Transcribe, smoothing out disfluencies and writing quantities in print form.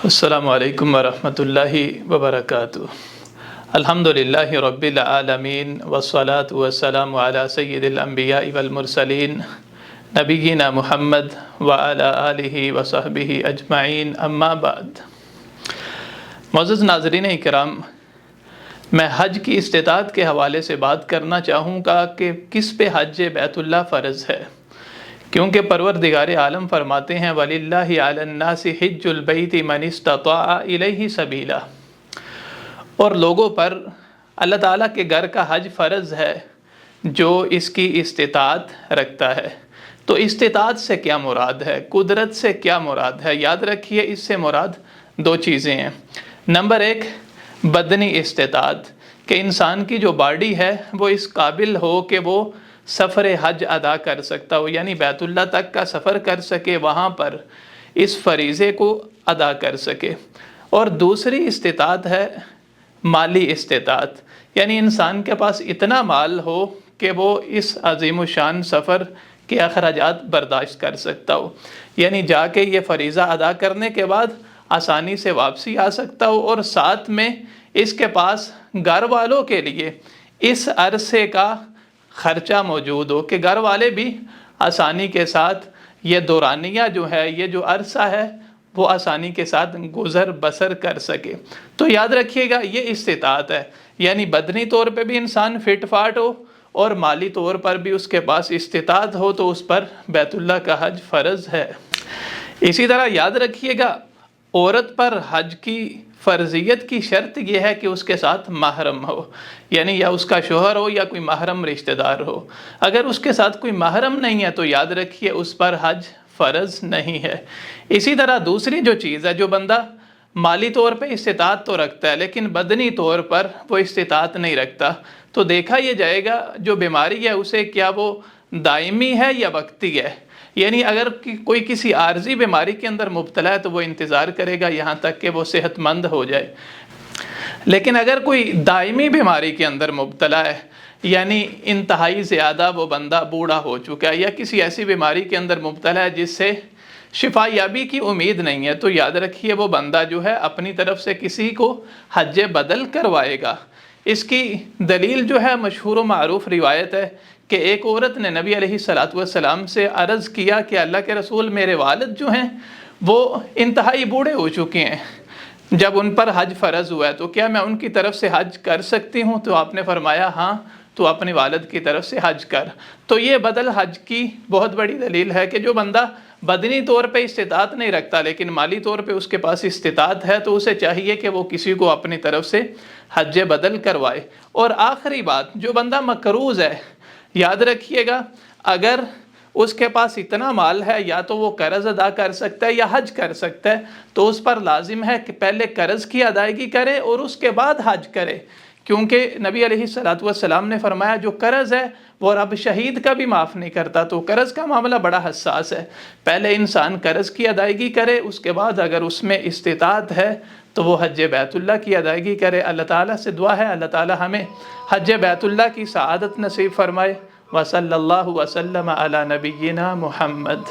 السلام علیکم ورحمۃ اللہ وبرکاتہ۔ الحمدللہ رب العالمین والصلاة والسلام علی سید الانبیاء والمرسلین نبینا محمد وعلی آلہ وصحبہ اجمعین، اما بعد۔ معزز ناظرین اکرام، میں حج کی استطاعت کے حوالے سے بات کرنا چاہوں گا کہ کس پہ حج بیت اللہ فرض ہے، کیونکہ پروردگار عالم فرماتے ہیں وَلِلَّهِ عَلَى النَّاسِ حِجُّ الْبَيْتِ مَنِ اسْتَطَاعَ إِلَيْهِ سَبِيلًا، اور لوگوں پر اللہ تعالیٰ کے گھر کا حج فرض ہے جو اس کی استطاعت رکھتا ہے۔ تو استطاعت سے کیا مراد ہے، قدرت سے کیا مراد ہے؟ یاد رکھیے، اس سے مراد دو چیزیں ہیں۔ نمبر ایک، بدنی استطاعت، کہ انسان کی جو باڈی ہے وہ اس قابل ہو کہ وہ سفر حج ادا کر سکتا ہو، یعنی بیت اللہ تک کا سفر کر سکے، وہاں پر اس فریضے کو ادا کر سکے۔ اور دوسری استطاعت ہے مالی استطاعت، یعنی انسان کے پاس اتنا مال ہو کہ وہ اس عظیم الشان سفر کے اخراجات برداشت کر سکتا ہو، یعنی جا کے یہ فریضہ ادا کرنے کے بعد آسانی سے واپسی آ سکتا ہو، اور ساتھ میں اس کے پاس گھر والوں کے لیے اس عرصے کا خرچہ موجود ہو کہ گھر والے بھی آسانی کے ساتھ یہ دورانیہ جو ہے، یہ جو عرصہ ہے، وہ آسانی کے ساتھ گزر بسر کر سکے۔ تو یاد رکھیے گا، یہ استطاعت ہے، یعنی بدنی طور پہ بھی انسان فٹ فاٹ ہو اور مالی طور پر بھی اس کے پاس استطاعت ہو، تو اس پر بیت اللہ کا حج فرض ہے۔ اسی طرح یاد رکھیے گا، عورت پر حج کی فرضیت کی شرط یہ ہے کہ اس کے ساتھ محرم ہو، یعنی یا اس کا شوہر ہو یا کوئی محرم رشتہ دار ہو۔ اگر اس کے ساتھ کوئی محرم نہیں ہے تو یاد رکھیے اس پر حج فرض نہیں ہے۔ اسی طرح دوسری جو چیز ہے، جو بندہ مالی طور پہ استطاعت تو رکھتا ہے لیکن بدنی طور پر وہ استطاعت نہیں رکھتا، تو دیکھا یہ جائے گا جو بیماری ہے اسے کیا وہ دائمی ہے یا وقتی ہے۔ یعنی اگر کوئی کسی عارضی بیماری کے اندر مبتلا ہے تو وہ انتظار کرے گا یہاں تک کہ وہ صحت مند ہو جائے، لیکن اگر کوئی دائمی بیماری کے اندر مبتلا ہے، یعنی انتہائی زیادہ وہ بندہ بوڑھا ہو چکا ہے یا کسی ایسی بیماری کے اندر مبتلا ہے جس سے شفا یابی کی امید نہیں ہے، تو یاد رکھیے وہ بندہ جو ہے اپنی طرف سے کسی کو حج بدل کروائے گا۔ اس کی دلیل جو ہے مشہور و معروف روایت ہے کہ ایک عورت نے نبی علیہ السلام سے عرض کیا کہ اللہ کے رسول، میرے والد جو ہیں وہ انتہائی بوڑھے ہو چکے ہیں، جب ان پر حج فرض ہوا ہے تو کیا میں ان کی طرف سے حج کر سکتی ہوں؟ تو آپ نے فرمایا ہاں، تو اپنے والد کی طرف سے حج کر۔ تو یہ بدل حج کی بہت بڑی دلیل ہے کہ جو بندہ بدنی طور پہ استطاعت نہیں رکھتا لیکن مالی طور پہ اس کے پاس استطاعت ہے، تو اسے چاہیے کہ وہ کسی کو اپنی طرف سے حج بدل کروائے۔ اور آخری بات، جو بندہ مقروض ہے، یاد رکھیے گا اگر اس کے پاس اتنا مال ہے یا تو وہ قرض ادا کر سکتا ہے یا حج کر سکتا ہے، تو اس پر لازم ہے کہ پہلے قرض کی ادائیگی کرے اور اس کے بعد حج کرے، کیونکہ نبی علیہ السلام نے فرمایا جو قرض ہے وہ رب شہید کا بھی معاف نہیں کرتا۔ تو قرض کا معاملہ بڑا حساس ہے، پہلے انسان قرض کی ادائیگی کرے، اس کے بعد اگر اس میں استطاعت ہے تو وہ حج بیت اللہ کی ادائیگی کرے۔ اللہ تعالیٰ سے دعا ہے اللہ تعالیٰ ہمیں حج بیت اللہ کی سعادت نصیب فرمائے۔ وصلی اللہ وسلم علی نبینا محمد۔